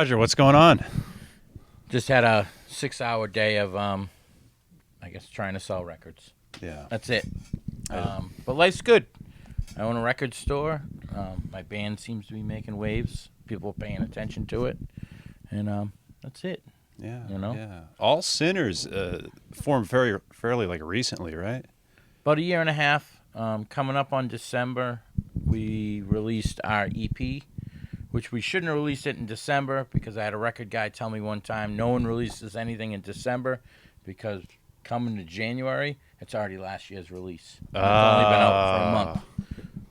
Roger, what's going on? Just had a 6-hour day of, I guess, trying to sell records. Yeah. That's it. But life's good. I own a record store. My band seems to be making waves. People are paying attention to it. And that's it. Yeah. You know? Yeah. All Sinners formed fairly like recently, right? About a year and a half. Coming up on December, we released our EP, which we shouldn't have released it in December because I had a record guy tell me one time no one releases anything in December because coming to January, it's already last year's release. And it's only been out for a month.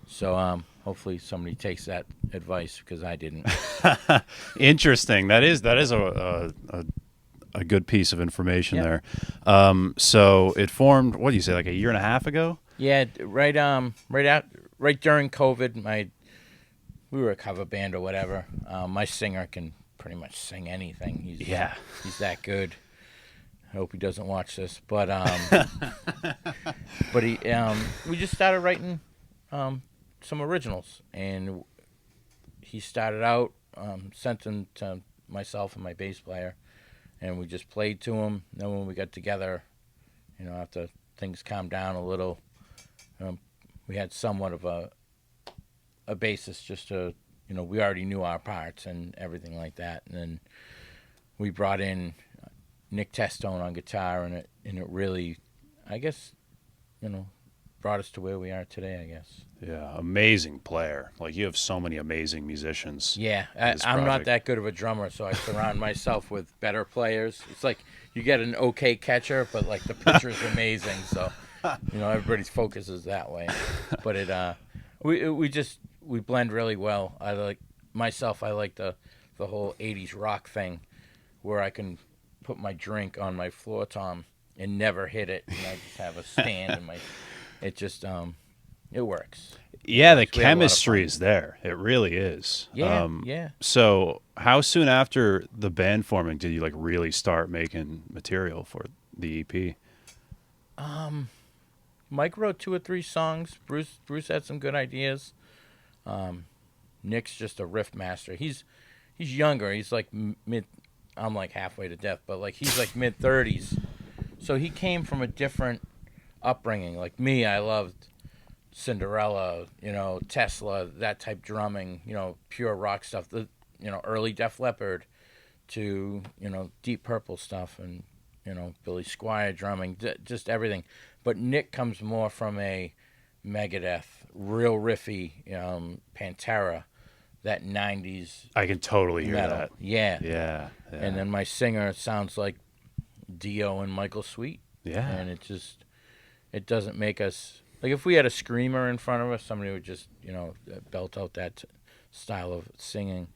So hopefully somebody takes that advice because I didn't. Interesting. That is a good piece of information there. So it formed, what do you say, like a year and a half ago? Yeah, right during COVID, we were a cover band or whatever. My singer can pretty much sing anything. He's that good. I hope he doesn't watch this, but we just started writing some originals, and he started out, sent them to myself and my bass player, and we just played to him. Then when we got together, after things calmed down a little, we had somewhat of a basis just to, we already knew our parts and everything like that. And then we brought in Nick Testone on guitar, and it really, I guess, brought us to where we are today, I guess. Yeah, amazing player. Like, you have so many amazing musicians. Yeah, I'm not that good of a drummer, so I surround myself with better players. It's like you get an okay catcher, but like the pitcher's amazing, so everybody's focus is that way. But we blend really well. I like the whole 80s rock thing where I can put my drink on my floor tom and never hit it, and I just have a stand in my it works. Yeah, the chemistry is there. It really is. Yeah, yeah. So how soon after the band forming did you like really start making material for the EP? Mike wrote 2 or 3 songs. Bruce had some good ideas. Nick's just a riff master. He's younger. He's like mid. I'm like halfway to death, but like he's like mid-30s. So he came from a different upbringing. Like me, I loved Cinderella, Tesla, that type drumming, pure rock stuff. The early Def Leppard to Deep Purple stuff, and Billy Squier drumming, just everything. But Nick comes more from a Megadeth, real riffy, Pantera, that 90s. I can totally hear metal. that. Yeah. And then my singer sounds like Dio and Michael Sweet. Yeah. And it doesn't make us, like if we had a screamer in front of us, somebody would just, belt out that style of singing.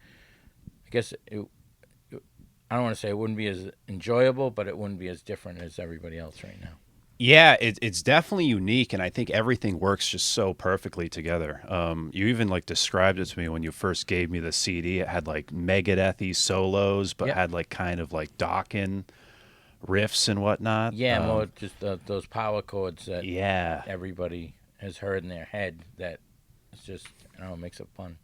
I guess I don't want to say it wouldn't be as enjoyable, but it wouldn't be as different as everybody else right now. Yeah, it's definitely unique, and I think everything works just so perfectly together. You even like described it to me when you first gave me the CD. It had like Megadeth-y solos, but had like kind of like Dokken riffs and whatnot. Yeah, more just those power chords that yeah, everybody has heard in their head. That it's just it makes it fun.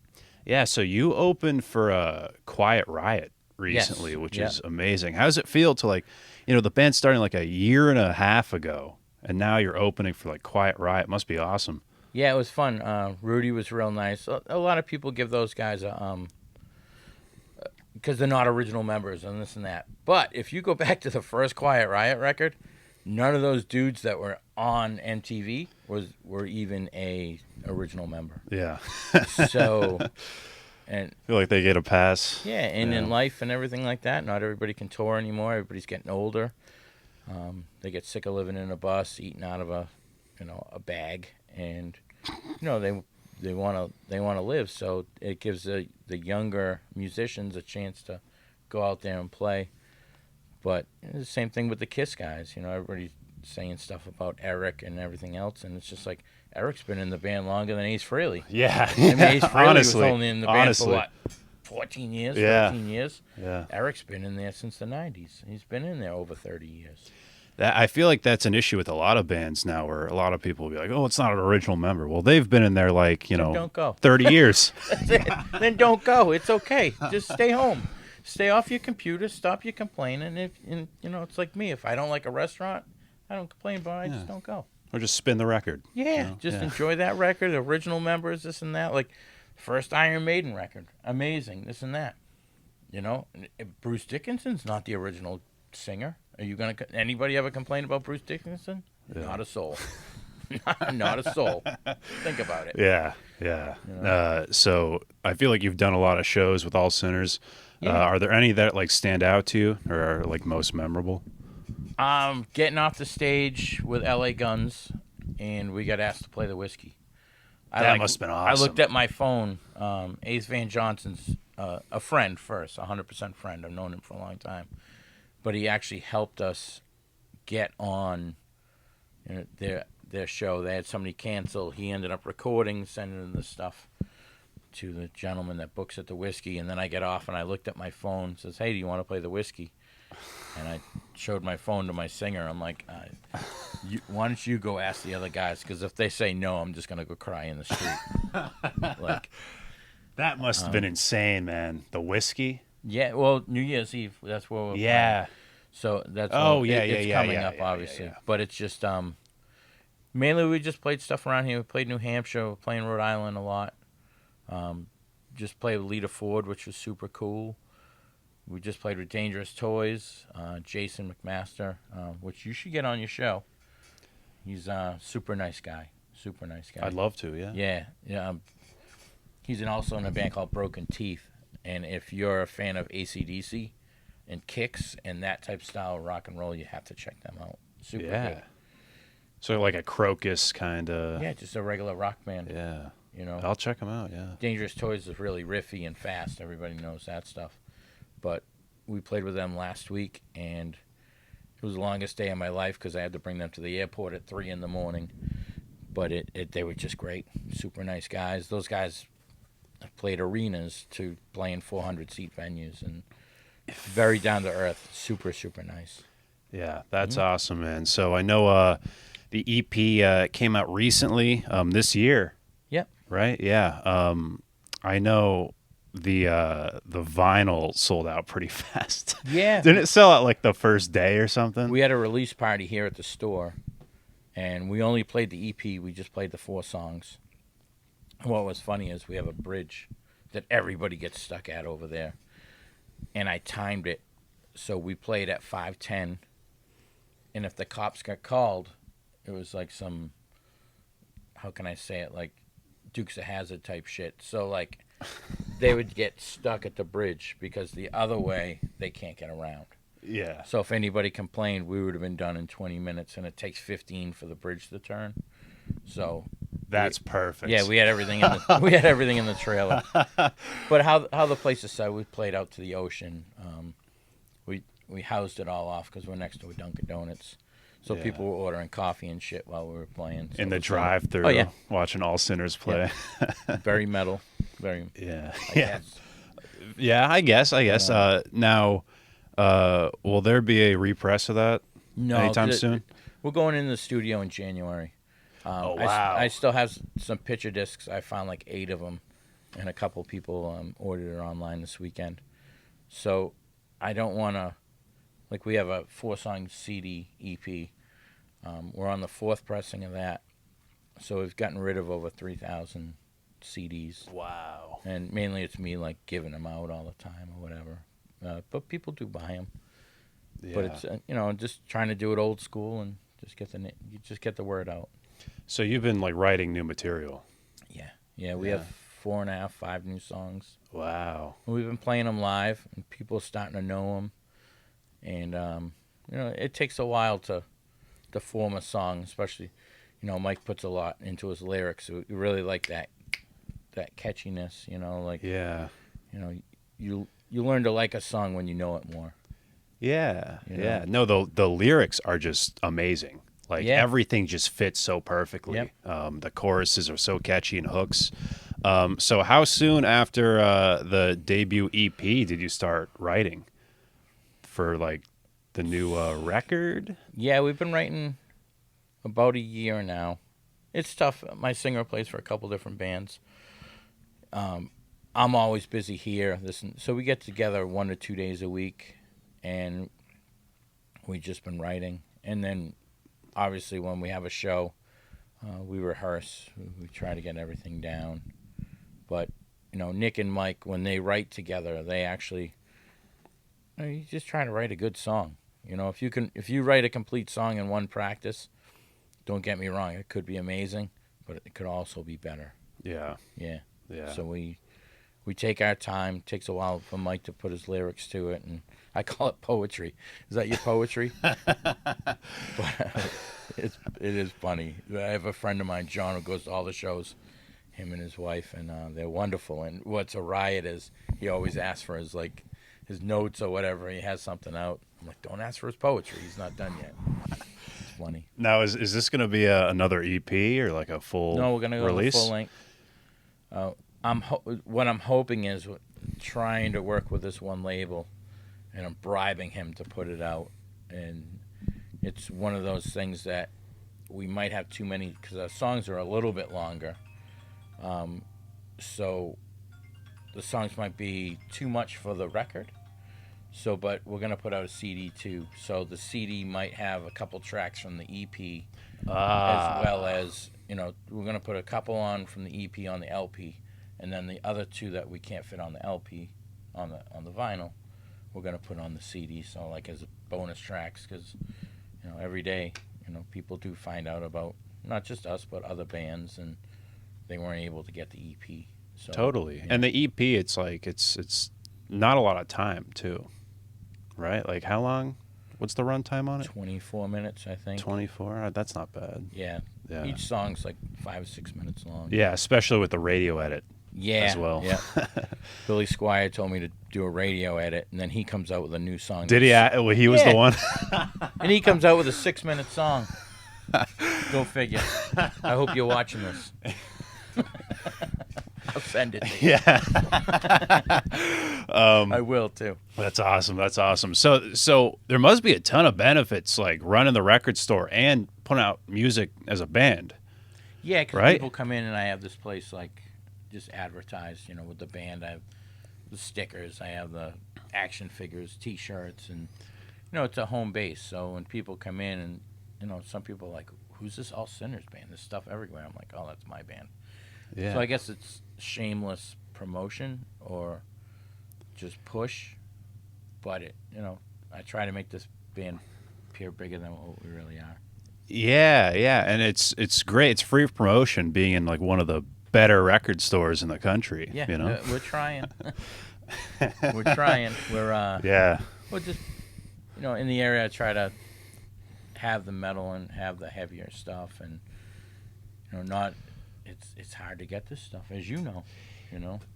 Yeah, so you opened for Quiet Riot recently, which is amazing. How does it feel to like, the band's starting like a year and a half ago, and now you're opening for like Quiet Riot? It must be awesome. Yeah, it was fun. Rudy was real nice. A lot of people give those guys because they're not original members and this and that. But if you go back to the first Quiet Riot record, none of those dudes that were on MTV were even a original member. Yeah. So, and I feel like they get a pass. Yeah, and in life and everything like that, not everybody can tour anymore. Everybody's getting older. They get sick of living in a bus, eating out of a bag, and they want to live. So it gives the younger musicians a chance to go out there and play. But the same thing with the Kiss guys. Everybody's saying stuff about Eric and everything else, and it's just like Eric's been in the band longer than Ace Frehley. Yeah. I mean, Ace Frehley honestly, was only in the band for what, 14 years, 15 years? Yeah. Eric's been in there since the 90s. He's been in there over 30 years. I feel like that's an issue with a lot of bands now, where a lot of people will be like, "Oh, it's not an original member." Well, they've been in there like don't go. 30 years. Then don't go. It's okay. Just stay home. stay off your computer. Stop your complaining. And it's like me. If I don't like a restaurant, I don't complain about it. I just don't go. Or just spin the record. Yeah, just enjoy that record. Original members, this and that. Like, first Iron Maiden record, amazing. This and that. Bruce Dickinson's not the original singer. Are you gonna? Anybody ever complain about Bruce Dickinson? Yeah. Not a soul. Not a soul. Think about it. Yeah. So I feel like you've done a lot of shows with All Sinners. Yeah. Are there any that like stand out to you or are like most memorable? Getting off the stage with LA Guns, and we got asked to play the Whiskey. That must have been awesome. I looked at my phone. Ace Van Johnson's a friend first, 100% friend. I've known him for a long time. But he actually helped us get on their show. They had somebody cancel. He ended up recording, sending the stuff to the gentleman that books at the Whiskey. And then I get off, and I looked at my phone. Says, "Hey, do you want to play the Whiskey?" And I showed my phone to my singer. I'm like, why don't you go ask the other guys? Because if they say no, I'm just going to go cry in the street. Like, that must have been insane, man. The Whiskey? Yeah, well, New Year's Eve. That's where we're playing. So that's it's coming up, obviously. Yeah. But it's just mainly we just played stuff around here. We played New Hampshire. We're playing Rhode Island a lot. Just played with Lita Ford, which was super cool. We just played with Dangerous Toys, Jason McMaster, which you should get on your show. He's a super nice guy. Super nice guy. I'd love to, yeah. Yeah. He's also in a band called Broken Teeth. And if you're a fan of AC/DC and Kicks and that type of style of rock and roll, you have to check them out. Super good. So like a Crocus kind of. Yeah, just a regular rock band. Yeah. I'll check them out, yeah. Dangerous Toys is really riffy and fast. Everybody knows that stuff. But we played with them last week, and it was the longest day of my life because I had to bring them to the airport at 3 a.m. But they were just great. Super nice guys. Those guys played arenas to play in 400-seat venues, and very down to earth. Super, super nice. Yeah, that's awesome, man. So I know the EP came out recently this year. Yep. Right? Yeah. I know the vinyl sold out pretty fast. Yeah. Didn't it sell out like the first day or something? We had a release party here at the store, and we only played the EP. We just played the 4 songs. What was funny is we have a bridge that everybody gets stuck at over there, and I timed it so we played at 5:10, and if the cops got called, it was like some, how can I say it, like Dukes of Hazzard type shit. So like they would get stuck at the bridge because the other way they can't get around. Yeah. So if anybody complained, we would have been done in 20 minutes, and it takes 15 for the bridge to turn. So that's perfect. Yeah, we had everything in the trailer. But how the place is set, we played out to the ocean. We housed it all off because we're next to a Dunkin' Donuts. So people were ordering coffee and shit while we were playing. So in the drive-thru, watching All Sinners play. Yeah. Very metal. Very. Yeah. Guess. Yeah, I guess. Now, will there be a repress of that anytime soon? We're going in the studio in January. Oh, wow. I still have some picture discs. I found like 8 of them, and a couple people ordered it online this weekend. So I don't want to, like we have a 4-song CD EP. We're on the 4th pressing of that. So we've gotten rid of over 3,000 CDs. Wow. And mainly it's me like giving them out all the time or whatever. But people do buy them. Yeah. But it's, just trying to do it old school and just get the word out. So you've been like writing new material. Yeah. We have 4.5, 5 new songs. Wow. And we've been playing them live, and people are starting to know them. And it takes a while to form a song, especially, Mike puts a lot into his lyrics. We really like that catchiness. You learn to like a song when you know it more. Yeah. Yeah. No, the lyrics are just amazing. Like everything just fits so perfectly. Yep. The choruses are so catchy and hooks. So how soon after the debut EP did you start writing for like the new record? Yeah, we've been writing about a year now. It's tough. My singer plays for a couple different bands. I'm always busy here. So we get together 1 to 2 days a week, and we've just been writing. And then, obviously, when we have a show, we rehearse. We try to get everything down. But Nick and Mike, when they write together, they actually you just try to write a good song. If you write a complete song in one practice, don't get me wrong, it could be amazing, but it could also be better. Yeah. Yeah. Yeah. So we take our time. It takes a while for Mike to put his lyrics to it, and I call it poetry. Is that your poetry? But it is funny. I have a friend of mine, John, who goes to all the shows, him and his wife, and they're wonderful. And what's a riot is he always asks for his notes or whatever. He has something out. I'm like, don't ask for his poetry. He's not done yet. It's funny. Now, is this going to be another EP or like a full No, we're going to go release? full length. What I'm hoping is trying to work with this one label, and I'm bribing him to put it out. And it's one of those things that we might have too many, because our songs are a little bit longer. So the songs might be too much for the record. But we're going to put out a CD too. So the CD might have a couple tracks from the EP, as well as, we're going to put a couple on from the EP on the LP, and then the other two that we can't fit on the LP, on the vinyl, we're going to put on the CD. So like as bonus tracks, because every day, people do find out about not just us but other bands, and they weren't able to get the EP. So, Totally. yeah. And the EP, it's like it's not a lot of time too, right? Like how long? What's the runtime on it? 24 minutes, I think. 24. That's not bad. Yeah. Yeah. Each song's like 5 or 6 minutes long. Yeah, especially with the radio edit. Yeah. As well. Yeah. Billy Squire told me to do a radio edit, and then he comes out with a new song. Did he? Well, he was the one. And he comes out with a 6-minute song. Go figure. I hope you're watching this. I'll send it to you. Yeah. I will too. That's awesome. That's awesome. So there must be a ton of benefits, like running the record store and putting out music as a band. Yeah, because right? people come in, and I have this place just advertised, with the band. I have the stickers, I have the action figures, T-shirts, and it's a home base. So when people come in, and some people are like, "Who's this All Sinners band? There's stuff everywhere." I'm like, "Oh, that's my band." Yeah. So I guess it's shameless promotion or just push, but I try to make this band appear bigger than what we really are. Yeah, yeah, and it's great. It's free promotion being in like one of the better record stores in the country. Yeah, we're trying. We're trying. Yeah. We're just in the area. I try to have the metal and have the heavier stuff, and not. It's hard to get this stuff, as you know.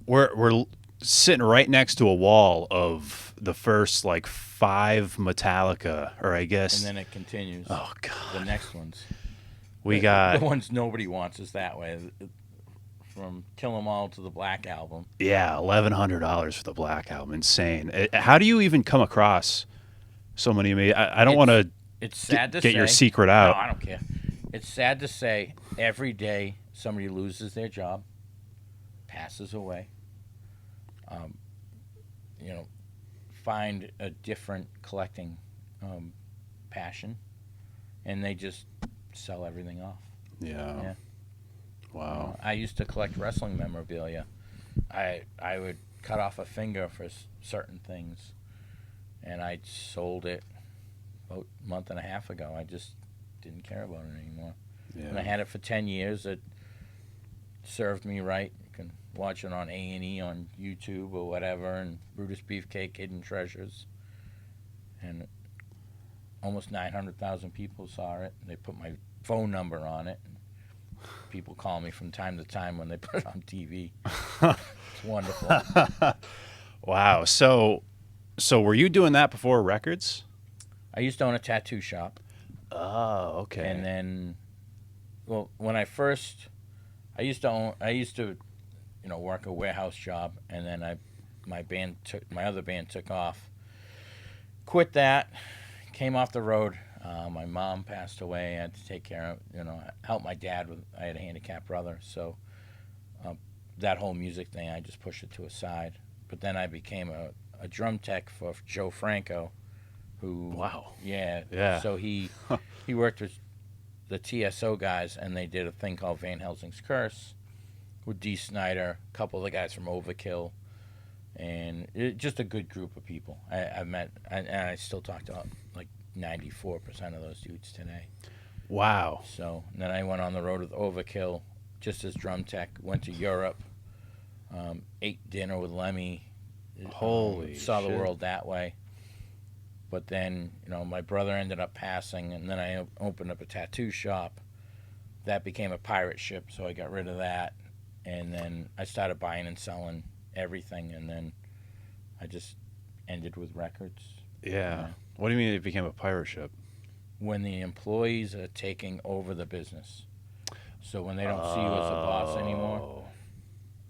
We're sitting right next to a wall of the first like 5 Metallica, or I guess. And then it continues. Oh God. The next ones. We got the ones nobody wants is that way. From Kill 'Em All to the Black Album. Yeah, $1,100 for the Black Album. Insane. How do you even come across so many? I don't want to. It's sad to get say. your secret out. No, I don't care. It's sad to say. Every day somebody loses their job, passes away. Find a different collecting passion, and they just sell everything off. Yeah. Wow. I used to collect wrestling memorabilia. I would cut off a finger for certain things, and I sold it about a month and a half ago. I just didn't care about it anymore. Yeah. And I had it for 10 years. It served me right. You can watch it on A&E on YouTube or whatever, and Brutus Beefcake, Hidden Treasures. And almost 900,000 people saw it. They put my phone number on it. People call me from time to time when they put it on TV. It's wonderful. Wow. So were you doing that before records? I used to own a tattoo shop. Oh, okay. And then, when I used to work a warehouse job, and then my other band took off. Quit that, came off the road. My mom passed away. I had to take care of, help my dad I had a handicapped brother. So that whole music thing, I just pushed it to a side. But then I became a drum tech for Joe Franco, who Wow. yeah. So he worked with the TSO guys, and they did a thing called Van Helsing's Curse with Dee Snider, a couple of the guys from Overkill, and just a good group of people. I've met, and I still talk to like 94% of those dudes today. Wow. So and then I went on the road with Overkill, just as drum tech. Went to Europe, ate dinner with Lemmy. Holy saw shit. the world that way. But then, my brother ended up passing, and then I opened up a tattoo shop. That became a pirate ship, so I got rid of that. And then I started buying and selling everything, and then I just ended with records. Yeah. What do you mean it became a pirate ship? When the employees are taking over the business. So when they don't see you as a boss anymore.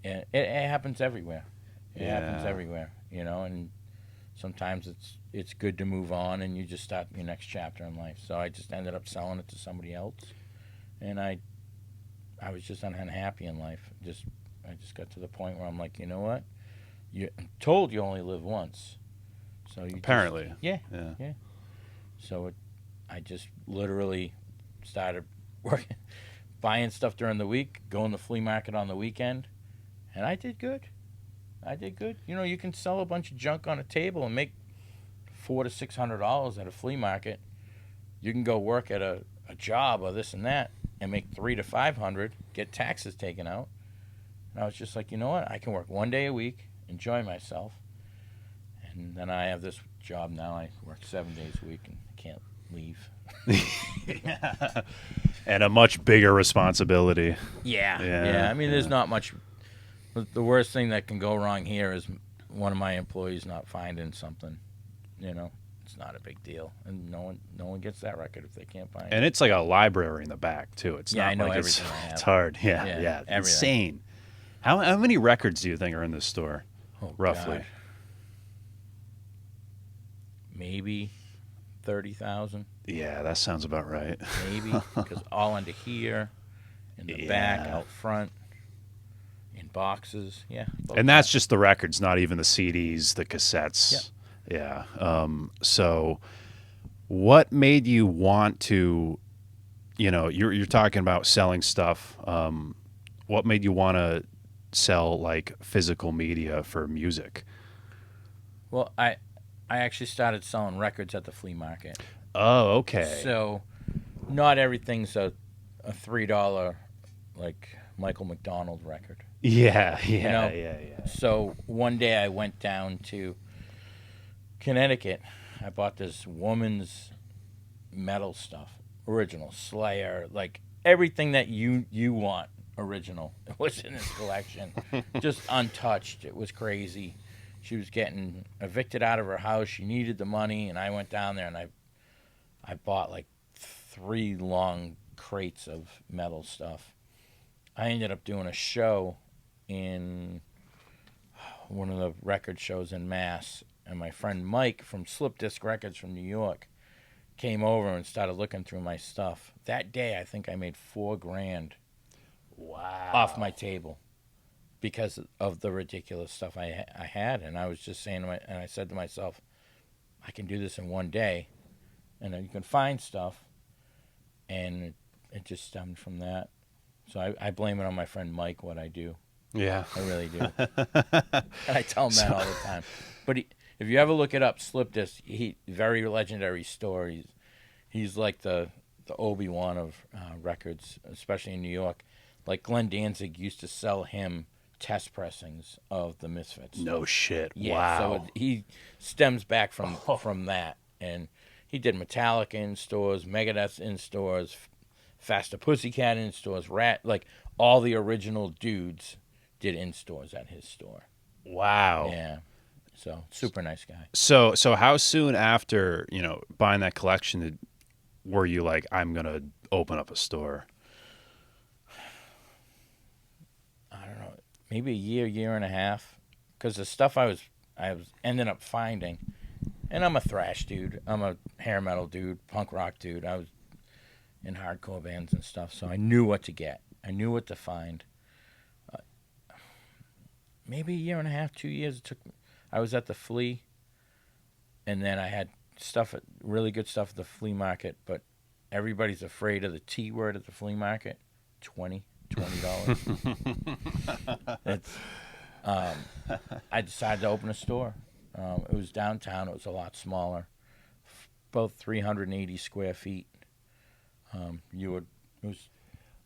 And it happens everywhere. It happens everywhere, and sometimes it's good to move on and you just start your next chapter in life. So I just ended up selling it to somebody else, and I was just unhappy in life. I just got to the point where I'm like, you know what? You're told you only live once, so you apparently. Yeah. So I just literally started working, buying stuff during the week, going to the flea market on the weekend, and I did good. You can sell a bunch of junk on a table and make $400 to $600 at a flea market. You can go work at a job or this and that and make $300 to $500, get taxes taken out. And I was just like, you know what? I can work 1 day a week, enjoy myself, and then I have this job now. I work 7 days a week and can't leave. And a much bigger responsibility. Yeah. I mean, there's not much. The worst thing that can go wrong here is one of my employees not finding something. It's not a big deal, and no one gets that record if they can't find it. And it's like a library in the back too. It's not I know like everything I have. it's hard. Yeah. Insane. How many records do you think are in this store, roughly? God. Maybe 30,000. Yeah, that sounds about right. Maybe, because all under here, in the back, out front, in boxes. Yeah. And that's just the records, not even the CDs, the cassettes. Yeah. So what made you want to, you're talking about selling stuff. What made you want to sell like physical media for music? Well, I actually started selling records at the flea market. Oh, okay. So not everything's a $3 like Michael McDonald record. Yeah. So one day I went down to Connecticut. I bought this woman's metal stuff, original Slayer, like everything that you want original. It was in this collection, just untouched. It was crazy. She was getting evicted out of her house. She needed the money, and I went down there and I bought like 3 long crates of metal stuff. I ended up doing a show in one of the record shows in Mass, and my friend Mike from Slip Disc Records from New York came over and started looking through my stuff. That day, I think I made $4,000 off my table because of the ridiculous stuff I had. And I was just saying and I said to myself, I can do this in 1 day, and then you can find stuff, and it just stemmed from that. So I blame it on my friend Mike, what I do. Yeah. I really do. And I tell him that all the time. But if you ever look it up, Slip Disc, very legendary stories. He's like the Obi-Wan of records, especially in New York. Like Glenn Danzig used to sell him test pressings of the Misfits. No shit. Yeah, Wow. So he stems back from that. And he did Metallica in stores, Megadeth in stores, Faster Pussycat in stores, Rat, like all the original dudes did in stores at his store. Wow. Yeah. So super nice guy. So how soon after, buying that collection were you like, I'm going to open up a store? I don't know. Maybe a year and a half. Because the stuff I was ended up finding, and I'm a thrash dude. I'm a hair metal dude, punk rock dude. I was in hardcore bands and stuff, so I knew what to get. I knew what to find. maybe a year and a half, 2 years. It took. I was at the flea, and then I had really good stuff at the flea market. But everybody's afraid of the T word at the flea market. $20. It's. I decided to open a store. It was downtown. It was a lot smaller, both 380 square feet. It was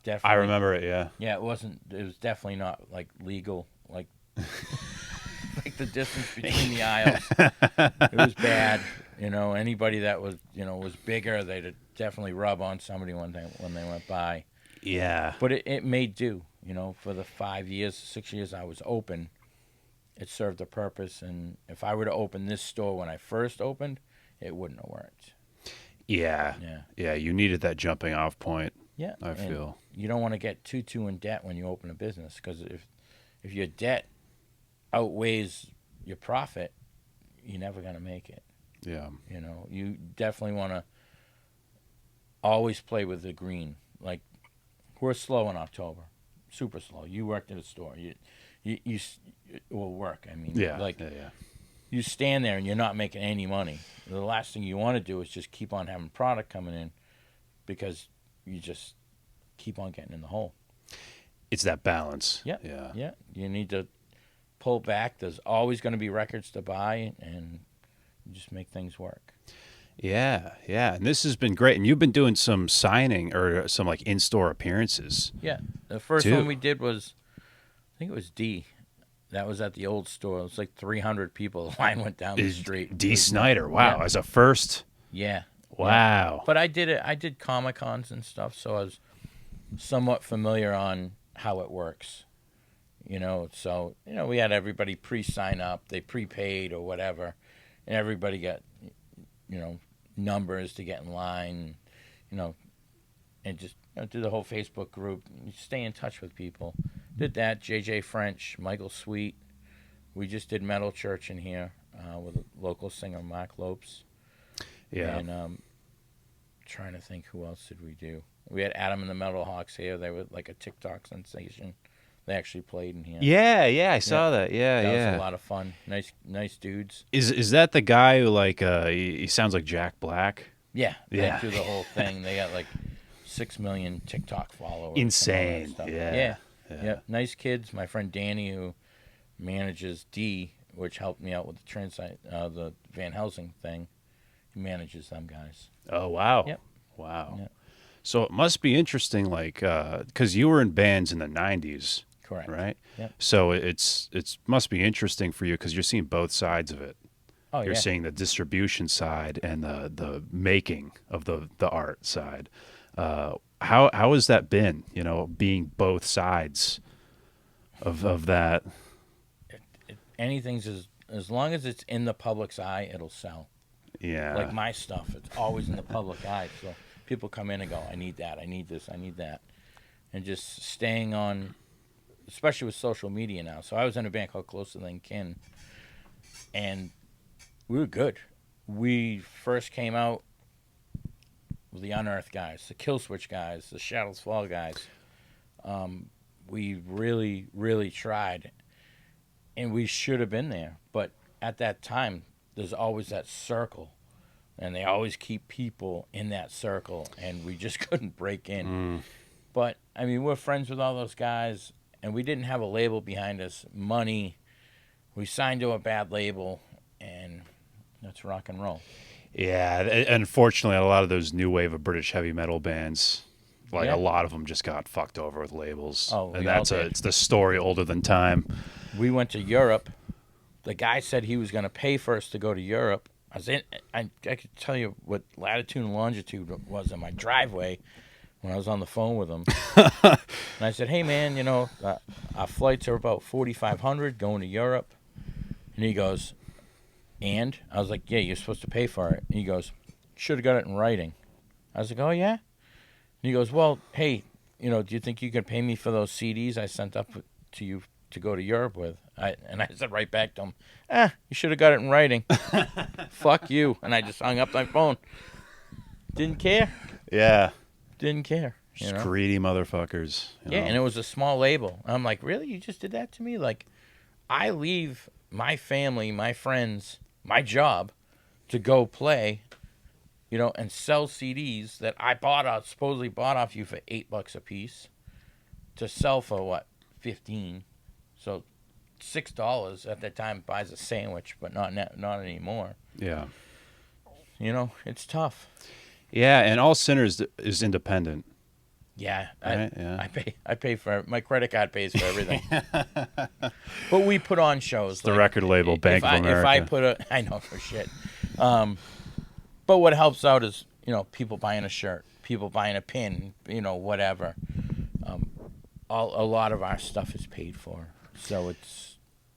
definitely. I remember it. Yeah. Yeah, it wasn't. It was definitely not like legal. Like, like the distance between the aisles. It was bad. Anybody that was was bigger, they'd definitely rub on somebody when they went by. Yeah. But it made do. For the 6 years I was open, it served a purpose. And if I were to open this store when I first opened, it wouldn't have worked. Yeah. Yeah. You needed that jumping off point. Yeah. I feel. You don't want to get too in debt when you open a business, because if your debt outweighs your profit, you're never going to make it. Yeah. You definitely want to always play with the green. Like, we're slow in October, super slow. You worked at a store. You it will work. I mean, you stand there and you're not making any money. The last thing you want to do is just keep on having product coming in, because you just keep on getting in the hole. It's that balance. Yeah. You need to pull back. There's always going to be records to buy, and you just make things work. Yeah. And this has been great. And you've been doing some signing or some like in-store appearances. Yeah. The first one we did was, I think it was D. That was at the old store. It was like 300 people. The line went down the street. D. Snyder. Wow. Yeah. As a first. Yeah. Wow. Yeah. But I did Comic-Cons and stuff, so I was somewhat familiar on how it works. So, we had everybody pre-sign up. They prepaid or whatever. And everybody got, numbers to get in line, and just do the whole Facebook group. You stay in touch with people. Did that. JJ French, Michael Sweet. We just did Metal Church in here with a local singer, Mark Lopes. Yeah. And trying to think, who else did we do? We had Adam and the Metal Hawks here. They were like a TikTok sensation. They actually played in here. Yeah, I saw that. Yeah, that was a lot of fun. Nice dudes. Is that the guy who he sounds like Jack Black? Yeah. They do the whole thing. They got like 6 million TikTok followers. Insane. Yeah. Nice kids. My friend Danny, who manages D, which helped me out with the Van Helsing thing, he manages them guys. Oh wow. Yep. Wow. Yep. So it must be interesting, because you were in bands in the '90s. Correct. Right. Yep. So it's must be interesting for you because you're seeing both sides of it. Oh, you're seeing the distribution side and the making of the art side. How has that been? Being both sides of that. Anything's as long as it's in the public's eye, it'll sell. Yeah. Like my stuff, it's always in the public eye. So people come in and go, I need that, I need this, I need that, and just staying on. Especially with social media now. So I was in a band called Closer Than Kin, and we were good. We first came out with the Unearth guys, the Killswitch guys, the Shadows Fall guys. We really, really tried, and we should have been there. But at that time, there's always that circle, and they always keep people in that circle, and we just couldn't break in. But, I mean, we're friends with all those guys. And we didn't have a label behind us, money. We signed to a bad label, and that's rock and roll. Yeah, unfortunately, a lot of those new wave of British heavy metal bands, a lot of them just got fucked over with labels. Oh, and it's the story older than time. We went to Europe. The guy said he was going to pay for us to go to Europe. I could tell you what latitude and longitude was in my driveway when I was on the phone with him. And I said, hey, man, our flights are about 4,500 going to Europe. And he goes, and? I was like, yeah, you're supposed to pay for it. And he goes, should have got it in writing. I was like, oh, yeah? And he goes, well, hey, do you think you could pay me for those CDs I sent up to you to go to Europe with? And I said right back to him, you should have got it in writing. Fuck you. And I just hung up my phone. Didn't care. Yeah. Didn't care. Just greedy motherfuckers. And it was a small label. I'm like, really? You just did that to me? Like, I leave my family, my friends, my job to go play, and sell CDs that I supposedly bought off you for $8 a piece, to sell for what, 15. So $6 at that time buys a sandwich, but not anymore. Yeah. It's tough. Yeah, and All Sinners is independent. Yeah, Right? Yeah. I pay for my credit card pays for everything. But we put on shows. It's the record label, Bank of America. If I put I know for shit. But what helps out is people buying a shirt, people buying a pin, whatever. A lot of our stuff is paid for, so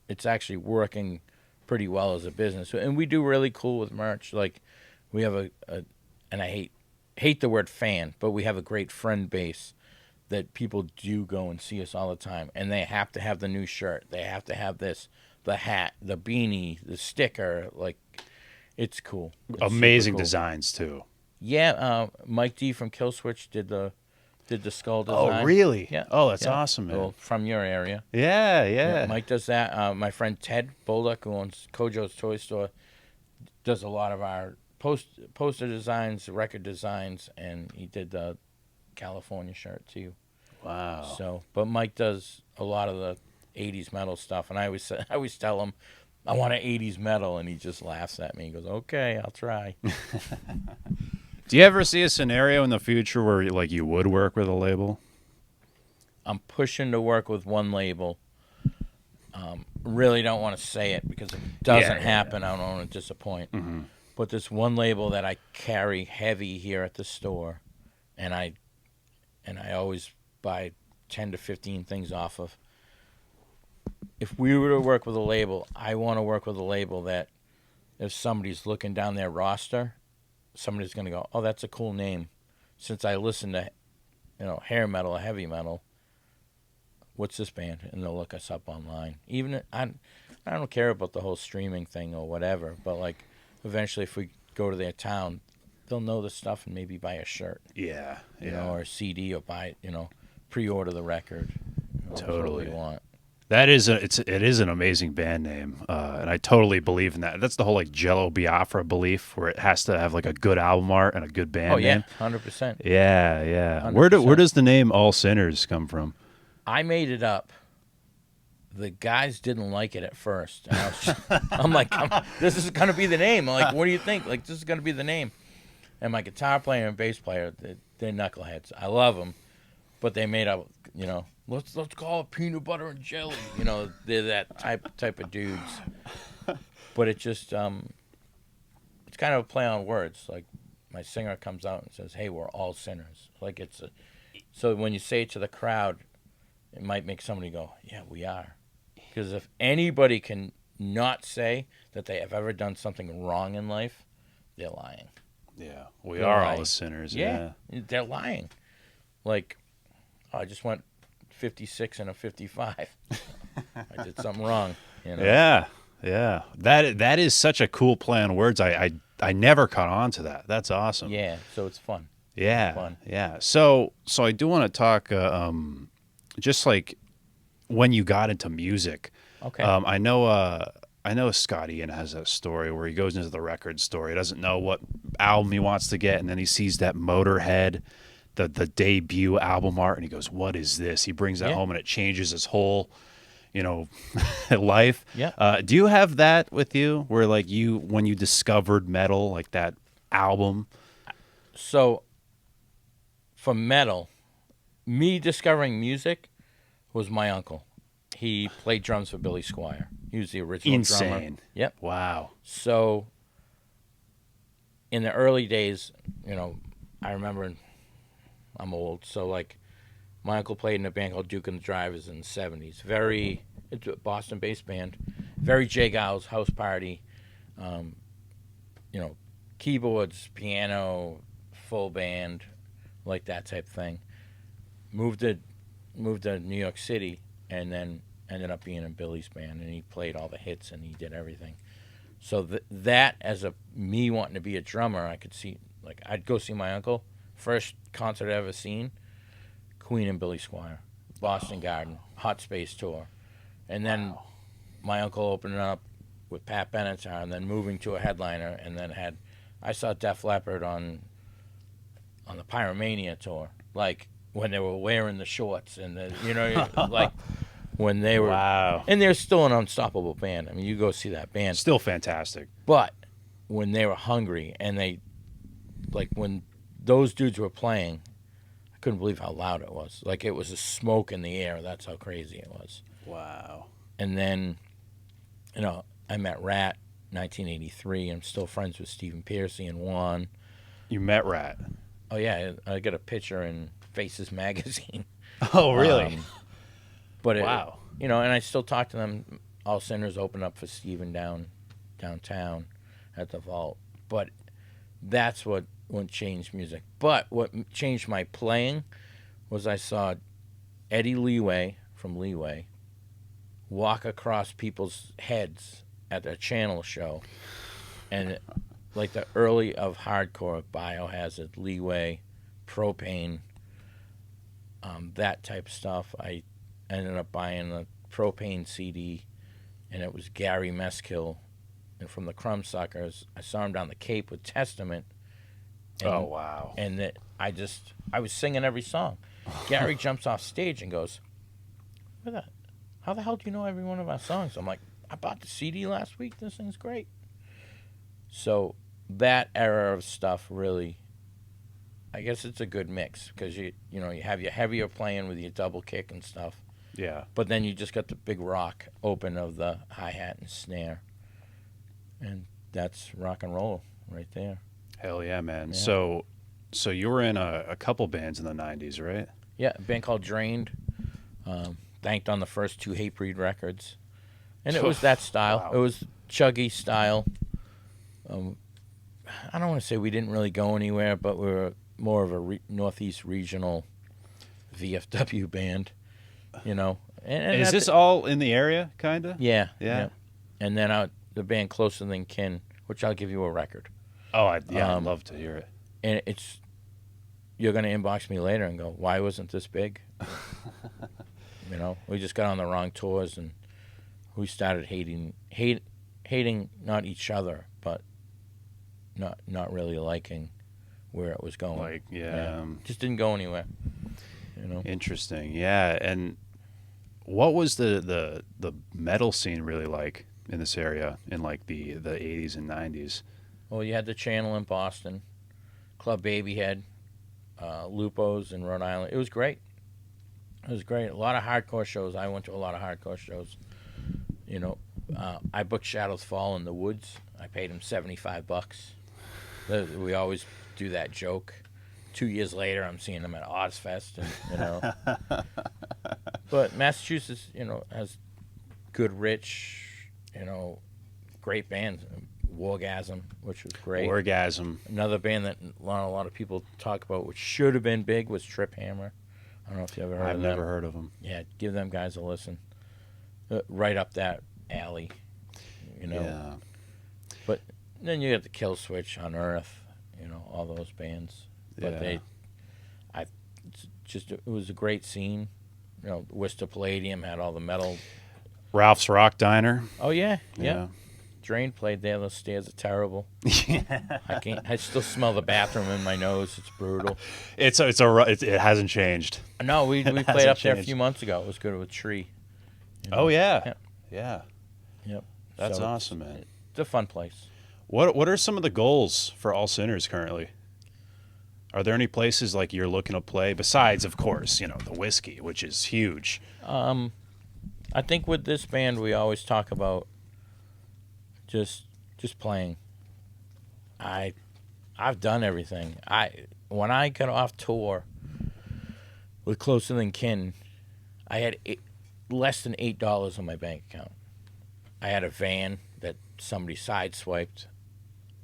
it's actually working pretty well as a business, and we do really cool with merch. Like we have and I hate the word fan, but we have a great friend base that people do go and see us all the time, and they have to have the new shirt, they have to have this, the hat, the beanie, the sticker. Like, it's cool. It's amazing cool. Designs too. Yeah, Mike D from Killswitch did the skull design. Oh, really? Yeah. Oh, that's awesome, man. Well, from your area. Yeah. Mike does that. My friend Ted Bolduck, who owns Kojo's Toy Store, does a lot of our poster designs, record designs, and he did the California shirt too. Wow. So, but Mike does a lot of the 80s metal stuff, and I always tell him I want an 80s metal, and he just laughs at me. He goes, "Okay, I'll try." Do you ever see a scenario in the future where you would work with a label? I'm pushing to work with one label. Really don't want to say it because if it doesn't happen, I don't want to disappoint. Mm-hmm. But this one label that I carry heavy here at the store, and I always buy 10 to 15 things off of. If we were to work with a label, I want to work with a label that if somebody's looking down their roster, somebody's going to go, "Oh, that's a cool name." Since I listen to, hair metal, heavy metal, what's this band? And they'll look us up online. Even I don't care about the whole streaming thing or whatever, but like eventually if we go to their town, they'll know the stuff and maybe buy a shirt. Yeah. Or a CD, or buy, pre-order the record. Totally. What they want. It is an amazing band name, and I totally believe in that. That's the whole Jello Biafra belief, where it has to have a good album art and a good band name. 100%. Yeah. 100%. Where does the name All Sinners come from? I made it up. The guys didn't like it at first. And I'm like, this is going to be the name. I'm like, what do you think? Like, this is going to be the name. And my guitar player and bass player, they're knuckleheads. I love them, but they made up, let's call it peanut butter and jelly. They're that type of dudes. But it just, it's kind of a play on words. Like, my singer comes out and says, "Hey, we're all sinners." Like, so when you say it to the crowd, it might make somebody go, "Yeah, we are." Because if anybody can not say that they have ever done something wrong in life, they're lying. Yeah, we are all the sinners. Yeah, they're lying. Like, I just went 56 and a 55. I did something wrong. Yeah. That is such a cool play on words. I never caught on to that. That's awesome. Yeah, so it's fun. Yeah, It's fun. yeah. So I do want to talk, just like when you got into music. Okay. I know Scott Ian has a story where he goes into the record store. He doesn't know what album he wants to get, and then he sees that Motorhead, the debut album art, and he goes, "What is this?" He brings that home, and it changes his whole, life. Yeah. Do you have that with you, where when you discovered metal, like that album? So, for metal, me discovering music was my uncle. He played drums for Billy Squier. He was the original drummer. Insane. Yep. Wow. So, in the early days, I remember, I'm old, so my uncle played in a band called Duke and the Drivers in the 70s. It's a Boston-based band. Very Jay Giles, house party. Keyboards, piano, full band, like that type thing. Moved to New York City, and then ended up being in Billy's band, and he played all the hits and he did everything. So that as me wanting to be a drummer, I could see, I'd go see my uncle. First concert I ever seen, Queen and Billy Squier, Boston Garden, Hot Space Tour. And then my uncle opening up with Pat Benatar and then moving to a headliner, and then I saw Def Leppard on the Pyromania tour, like when they were wearing the shorts and like when they were, wow, and they're still an unstoppable band. I mean, you go see that band, still fantastic. but when they were hungry and they, like when those dudes were playing, I couldn't believe how loud it was. Like it was a smoke in the air. That's how crazy it was. Wow. And then, I met Rat 1983. I'm still friends with Stephen Pearcy and Juan. You met Rat? Oh yeah, I got a picture in Faces magazine. Oh really? But wow. And I still talk to them. All Sinners open up for Stephen downtown at the Vault. But that's what changed music. But what changed my playing was I saw Eddie Leeway from Leeway walk across people's heads at a Channel show, and like the early of hardcore, Biohazard, Leeway, Propane, that type of stuff. I ended up buying a Propane CD, and it was Gary Meskill and from the Crumbsuckers. I saw him down the Cape with Testament. And, oh wow! And I was singing every song. Gary jumps off stage and goes, how the hell do you know every one of our songs? I'm like, I bought the CD last week. This thing's great. So that era of stuff really, I guess it's a good mix because you have your heavier playing with your double kick and stuff. Yeah. But then you just got the big rock open of the hi-hat and snare. And that's rock and roll right there. Hell yeah, man. Yeah. So you were in a couple bands in the 90s, right? Yeah, a band called Drained. Thanked on the first 2 Hatebreed records. And it was that style. Wow. It was chuggy style. I don't want to say we didn't really go anywhere, but we were more of a Northeast regional VFW band, And is this all in the area, kind of? Yeah. Yeah. And then the band Closer Than Kin, which I'll give you a record. Oh, I'd love to hear it. And you're going to inbox me later and go, why wasn't this big? We just got on the wrong tours, and we started hating not each other, but not really liking where it was going. Like, yeah. Just didn't go anywhere. Interesting. Yeah. And what was the metal scene really like in this area in like the 80s and 90s? Well, you had the Channel in Boston, Club Babyhead, Lupo's in Rhode Island. It was great. It was great. A lot of hardcore shows. I went to a lot of hardcore shows. I booked Shadows Fall in the Woods. I paid him $75. We always do that joke. 2 years later, I'm seeing them at Ozfest, But Massachusetts, has good, rich, great bands. Wargasm, which was great. Orgasm. Another band that a lot of people talk about, which should have been big, was Trip Hammer. I don't know if you ever heard of them. I've never heard of them. Yeah, give them guys a listen. Right up that alley, Yeah. But then you got the Kill Switch, Unearth, all those bands. But Yeah. it was a great scene. Worcester Palladium had all the metal. Ralph's Rock Diner. Oh yeah. Yeah. Drain played there. Those stairs are terrible. Yeah. I still smell the bathroom in my nose. It's brutal. It hasn't changed. No, we played hasn't up there a changed. few months ago. It was good with a tree. Oh yeah. Yeah. Yeah. Yep. That's So awesome, man. It's a fun place. What are some of the goals for All Sinners currently? Are there any places like you're looking to play besides, of course, the whiskey, which is huge? I think with this band, we always talk about just playing. I've done everything. When I got off tour with Closer Than Kin, I had less than $8 on my bank account. I had a van that somebody sideswiped.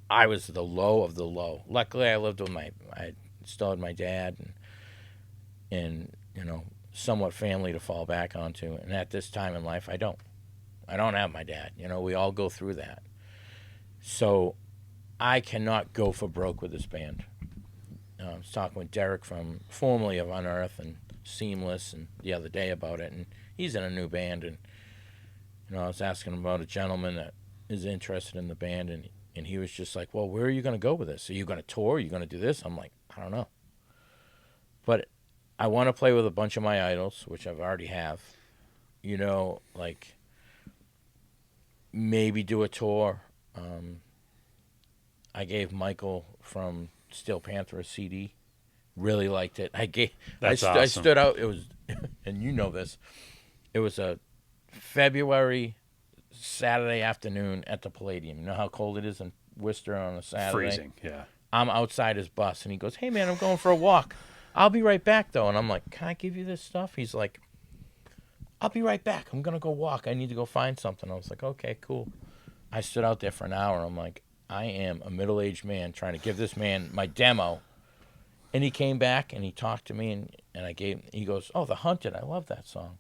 I was the low of the low. Luckily, I lived with I still had my dad and somewhat family to fall back onto. And at this time in life, I don't have my dad. We all go through that. So I cannot go for broke with this band. I was talking with Derek formerly of Unearth and Seamless and the other day about it, and he's in a new band, and I was asking him about a gentleman that is interested in the band, and he was just like, well, where are you going to go with this? Are you going to tour? Are you going to do this? I'm like, I don't know. But I want to play with a bunch of my idols, which I've already have. Like maybe do a tour. I gave Michael from Steel Panther a CD. Really liked it. That's I awesome. stood out. It was, and you know this. It was a February Saturday afternoon at the Palladium. You know how cold it is in Worcester on a Saturday? Freezing, yeah. I'm outside his bus, and he goes, hey, man, I'm going for a walk. I'll be right back, though. And I'm like, can I give you this stuff? He's like, I'll be right back. I'm going to go walk. I need to go find something. I was like, okay, cool. I stood out there for an hour. I'm like, I am a middle-aged man trying to give this man my demo. And he came back, and he talked to me, and he goes, oh, The Hunted. I love that song.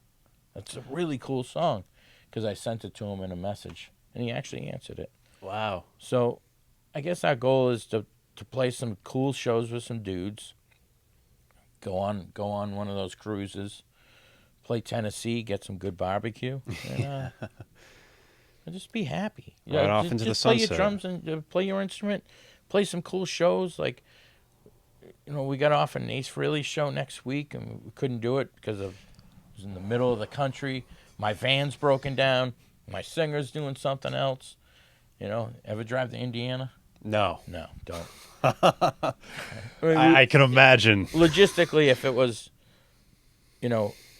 That's a really cool song. Because I sent it to him in a message, and he actually answered it. Wow. So I guess our goal is to play some cool shows with some dudes, go on one of those cruises, play Tennessee, get some good barbecue, and just be happy. Right off into the sunset. Play your drums and play your instrument, play some cool shows. Like, we got off an Ace Frehley show next week, and we couldn't do it because it was in the middle of the country. My van's broken down. My singer's doing something else. Ever drive to Indiana? No, don't. I can imagine. Logistically, if it was,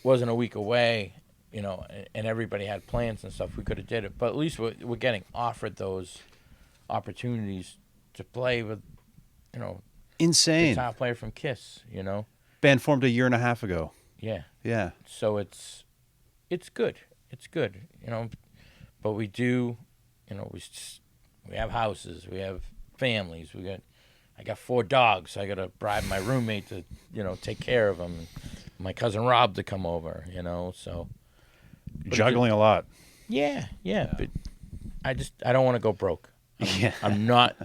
wasn't a week away, and everybody had plans and stuff, we could have did it. But at least we're getting offered those opportunities to play with, Insane. the top player from Kiss, Band formed a year and a half ago. Yeah. Yeah. So it's good. It's good, But we do, we have houses, we have families, I got 4 dogs. I got to bribe my roommate to, take care of them. My cousin Rob to come over, so. Juggling a lot. Yeah. But I don't want to go broke. I'm not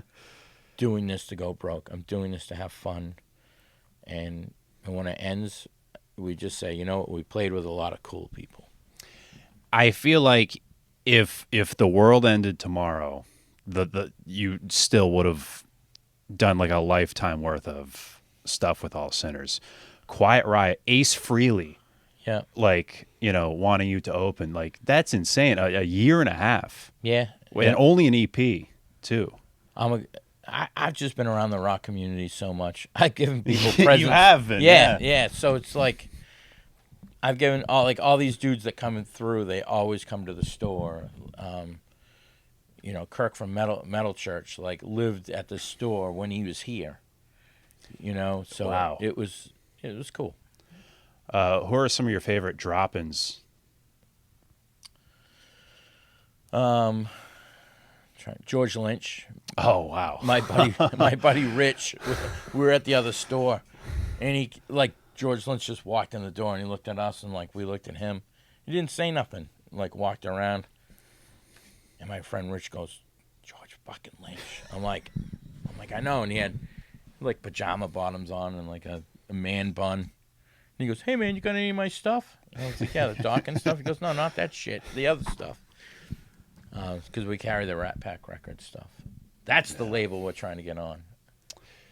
doing this to go broke. I'm doing this to have fun. And when it ends, we just say, we played with a lot of cool people. I feel like if the world ended tomorrow, you still would have done like a lifetime worth of stuff with All Sinners. Quiet Riot, Ace Frehley, yeah, like wanting you to open, like that's insane. A year and a half, yeah, and only an EP too. I've just been around the rock community so much. I've given people presents. You have been, yeah. So it's like I've given all these dudes that come through. They always come to the store. Kirk from Metal Church lived at the store when he was here. So wow. It was cool. Who are some of your favorite drop-ins? George Lynch. Oh wow. My buddy Rich. We were at the other store, and he George Lynch just walked in the door and he looked at us and we looked at him. He didn't say nothing. Walked around, and my friend Rich goes, George fucking Lynch. I'm like I know. And he had pajama bottoms on and a man bun. And he goes, hey man, you got any of my stuff? And I was like, yeah, the Dawkins stuff. He goes, no, not that shit. The other stuff. Because we carry the Rat Pack Records stuff. That's the label we're trying to get on.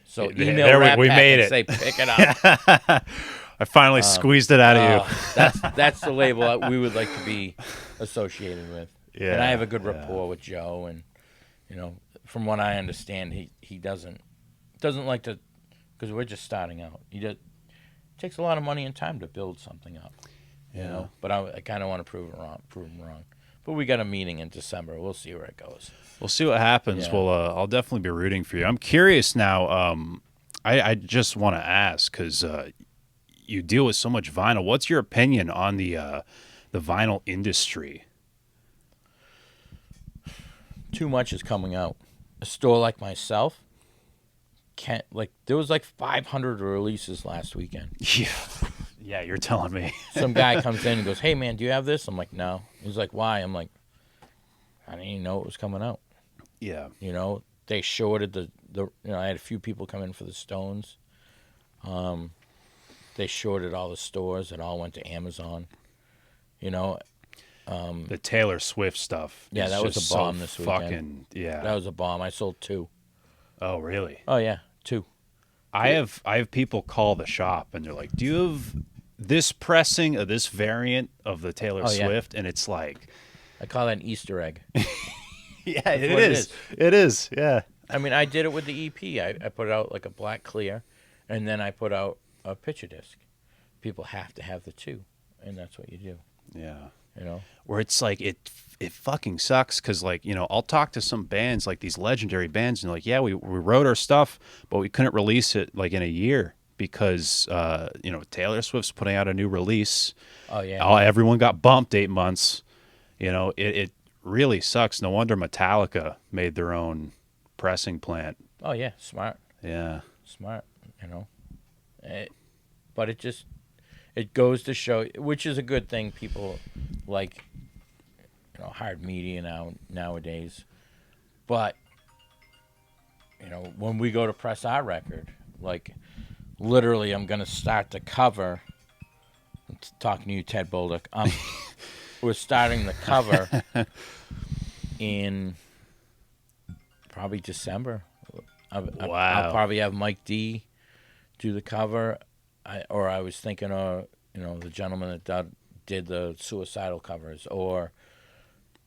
So email Rat we Pack made and it. say, pick it up. I finally squeezed it out of you. That's the label that we would like to be associated with. Yeah, and I have a good rapport with Joe, and from what I understand, he doesn't like to, because we're just starting out. It takes a lot of money and time to build something up. But I kind of want to prove him wrong. But we got a meeting in December. We'll see where it goes. We'll see what happens. Yeah. Well, I'll definitely be rooting for you. I'm curious now. I just want to ask because you deal with so much vinyl. What's your opinion on the vinyl industry? Too much is coming out. A store like myself can't there was 500 releases last weekend. Yeah, you're telling me. Some guy comes in and goes, hey man, do you have this? I'm like, no. He's like, why? I'm like, I didn't even know it was coming out. Yeah. They shorted the I had a few people come in for the Stones. They shorted all the stores. It all went to Amazon. The Taylor Swift stuff. Yeah, is that was just a bomb so this weekend. fucking, yeah. That was a bomb. I sold 2. Oh, really? Oh yeah, 2. I have people call the shop and they're like, "Do you have this pressing of this variant of the Taylor Swift?" And it's like, I call that an Easter egg. yeah, it is. It is. Yeah. I mean, I did it with the EP. I put out like a black clear, and then I put out a picture disc. People have to have the 2, and that's what you do. Yeah. You know, where it's like it fucking sucks because, like, you know, I'll talk to some bands, like these legendary bands, and like, yeah, we wrote our stuff, but we couldn't release it like in a year because you know, Taylor Swift's putting out a new release. Oh yeah. Everyone got bumped 8 months. You know, it really sucks. No wonder Metallica made their own pressing plant. Oh yeah, smart. Yeah, Smart. You know, but it goes to show, which is a good thing. People like, you know, hard media nowadays, but you know, when we go to press our record, like literally, I'm gonna start the cover. I'm talking to you, Ted Bolduc. We're starting the cover in probably December. I'll probably have Mike D do the cover. I was thinking of, you know, the gentleman that did the Suicidal covers, or,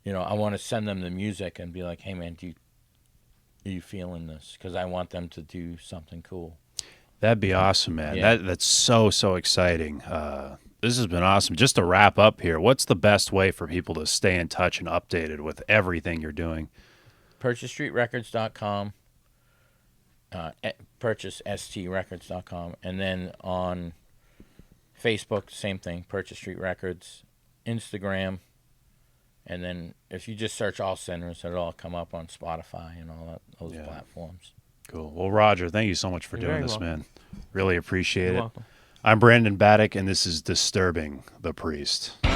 you know, I want to send them the music and be like, hey man, are you feeling this? Because I want them to do something cool. that'd be awesome, man. Yeah. That's so exciting. This has been awesome. Just to wrap up here, what's the best way for people to stay in touch and updated with everything you're doing? PurchaseStreetRecords.com. PurchaseStRecords.com. And then on Facebook, same thing, Purchase Street Records. Instagram. And then if you just search All Sinners, it'll all come up on Spotify and all those platforms. Cool. Well, Roger, thank you so much for You're doing very this, welcome. man. Really appreciate You're it. welcome. I'm Brandon Battick, and this is Disturbing the Priest.